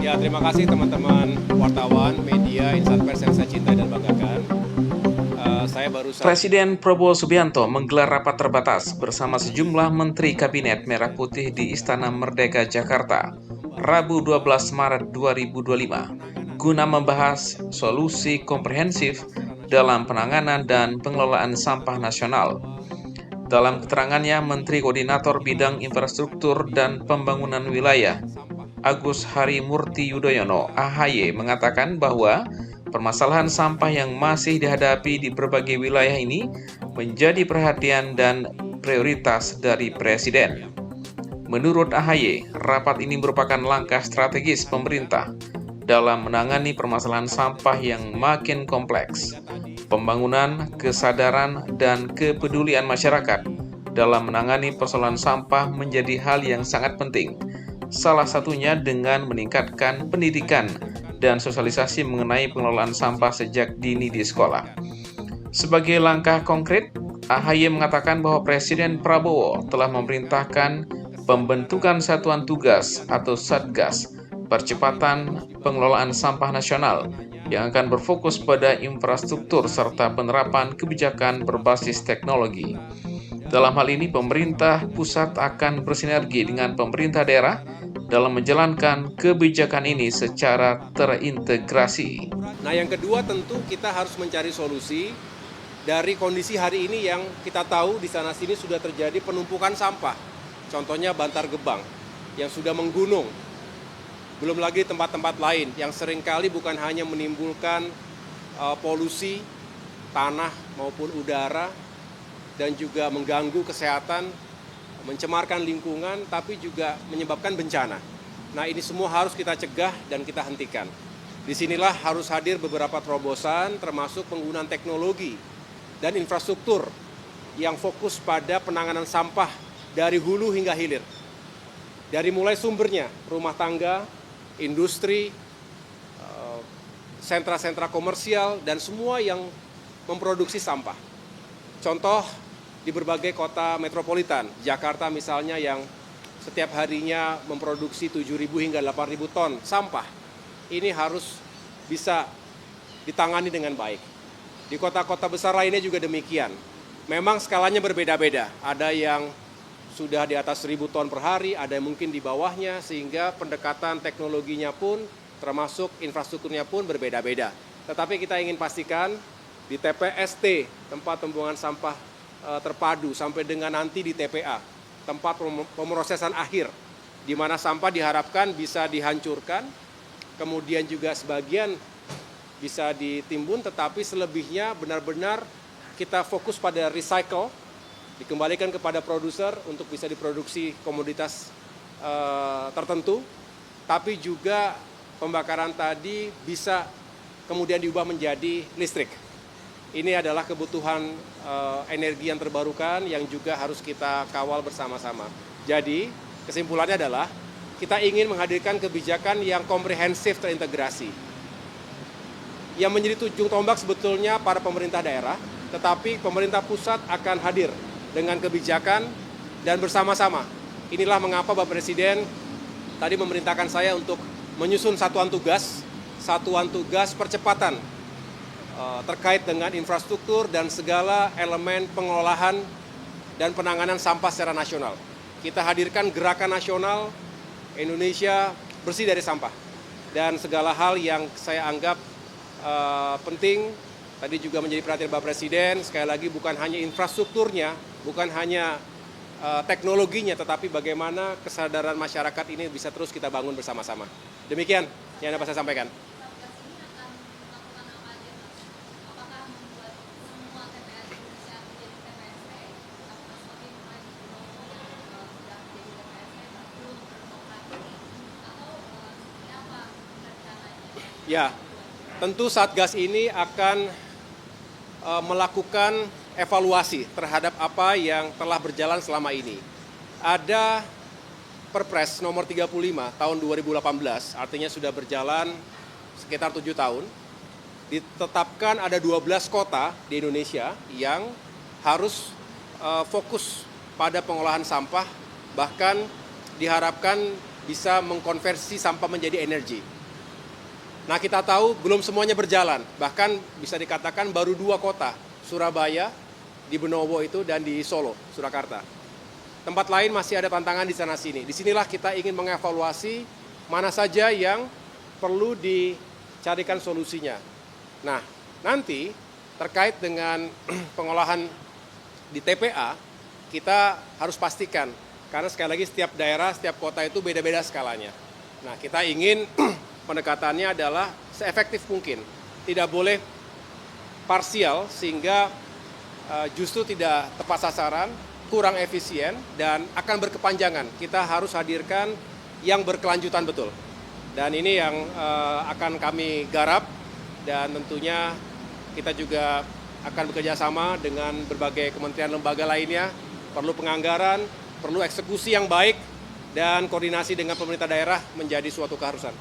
Ya, terima kasih teman-teman wartawan, media, insan pers yang saya cintai dan banggakan. Saya baru saja Presiden Prabowo Subianto menggelar rapat terbatas bersama sejumlah Menteri Kabinet Merah Putih di Istana Merdeka, Jakarta, Rabu 12 Maret 2025, guna membahas solusi komprehensif dalam penanganan dan pengelolaan sampah nasional. Dalam keterangannya, Menteri Koordinator Bidang Infrastruktur dan Pembangunan Wilayah, Agus Harimurti Yudhoyono (AHY) mengatakan bahwa permasalahan sampah yang masih dihadapi di berbagai wilayah ini menjadi perhatian dan prioritas dari Presiden. Menurut AHY, rapat ini merupakan langkah strategis pemerintah dalam menangani permasalahan sampah yang makin kompleks. Pembangunan, kesadaran, dan kepedulian masyarakat dalam menangani persoalan sampah menjadi hal yang sangat penting. Salah satunya dengan meningkatkan pendidikan dan sosialisasi mengenai pengelolaan sampah sejak dini di sekolah. Sebagai langkah konkret, AHY mengatakan bahwa Presiden Prabowo telah memerintahkan pembentukan satuan tugas atau Satgas percepatan pengelolaan sampah nasional yang akan berfokus pada infrastruktur serta penerapan kebijakan berbasis teknologi. Dalam hal ini, pemerintah pusat akan bersinergi dengan pemerintah daerah dalam menjalankan kebijakan ini secara terintegrasi. Nah, yang kedua tentu kita harus mencari solusi dari kondisi hari ini yang kita tahu di sana-sini sudah terjadi penumpukan sampah. Contohnya Bantar Gebang yang sudah menggunung. Belum lagi tempat-tempat lain yang seringkali bukan hanya menimbulkan polusi tanah maupun udara dan juga mengganggu kesehatan, mencemarkan lingkungan, tapi juga menyebabkan bencana. Nah, ini semua harus kita cegah dan kita hentikan. Disinilah harus hadir beberapa terobosan, termasuk penggunaan teknologi dan infrastruktur yang fokus pada penanganan sampah dari hulu hingga hilir. Dari mulai sumbernya, rumah tangga, industri, sentra-sentra komersial, dan semua yang memproduksi sampah. Contoh di berbagai kota metropolitan, Jakarta misalnya yang setiap harinya memproduksi 7.000 hingga 8.000 ton sampah. Ini harus bisa ditangani dengan baik. Di kota-kota besar lainnya juga demikian. Memang skalanya berbeda-beda. Ada yang sudah di atas 1.000 ton per hari, ada yang mungkin di bawahnya, sehingga pendekatan teknologinya pun, termasuk infrastrukturnya pun berbeda-beda. Tetapi kita ingin pastikan di TPST, tempat pembuangan sampah terpadu, sampai dengan nanti di TPA, tempat pemrosesan akhir, di mana sampah diharapkan bisa dihancurkan, kemudian juga sebagian bisa ditimbun, tetapi selebihnya benar-benar kita fokus pada recycle, dikembalikan kepada produser untuk bisa diproduksi komoditas tertentu, tapi juga pembakaran tadi bisa kemudian diubah menjadi listrik. Ini adalah kebutuhan energi yang terbarukan yang juga harus kita kawal bersama-sama. Jadi kesimpulannya adalah kita ingin menghadirkan kebijakan yang komprehensif terintegrasi. Yang menjadi ujung tombak sebetulnya para pemerintah daerah, tetapi pemerintah pusat akan hadir dengan kebijakan dan bersama-sama. Inilah mengapa Bapak Presiden tadi memerintahkan saya untuk menyusun satuan tugas percepatan terkait dengan infrastruktur dan segala elemen pengelolaan dan penanganan sampah secara nasional. Kita hadirkan gerakan nasional Indonesia bersih dari sampah. Dan segala hal yang saya anggap penting, tadi juga menjadi perhatian Bapak Presiden, sekali lagi bukan hanya infrastrukturnya, bukan hanya teknologinya, tetapi bagaimana kesadaran masyarakat ini bisa terus kita bangun bersama-sama. Demikian yang dapat saya sampaikan. Ya, tentu Satgas ini akan melakukan evaluasi terhadap apa yang telah berjalan selama ini. Ada Perpres nomor 35 tahun 2018, artinya sudah berjalan sekitar 7 tahun. Ditetapkan ada 12 kota di Indonesia yang harus fokus pada pengolahan sampah, bahkan diharapkan bisa mengkonversi sampah menjadi energi. Nah, kita tahu belum semuanya berjalan, bahkan bisa dikatakan baru 2 kota, Surabaya, di Benowo itu, dan di Solo, Surakarta. Tempat lain masih ada tantangan di sana-sini. Disinilah kita ingin mengevaluasi mana saja yang perlu dicarikan solusinya. Nah, nanti terkait dengan pengolahan di TPA, kita harus pastikan, karena sekali lagi setiap daerah, setiap kota itu beda-beda skalanya. Nah, kita ingin pendekatannya adalah seefektif mungkin. Tidak boleh parsial sehingga justru tidak tepat sasaran, kurang efisien, dan akan berkepanjangan. Kita harus hadirkan yang berkelanjutan betul. Dan ini yang akan kami garap, dan tentunya kita juga akan bekerja sama dengan berbagai kementerian lembaga lainnya. Perlu penganggaran, perlu eksekusi yang baik, dan koordinasi dengan pemerintah daerah menjadi suatu keharusan.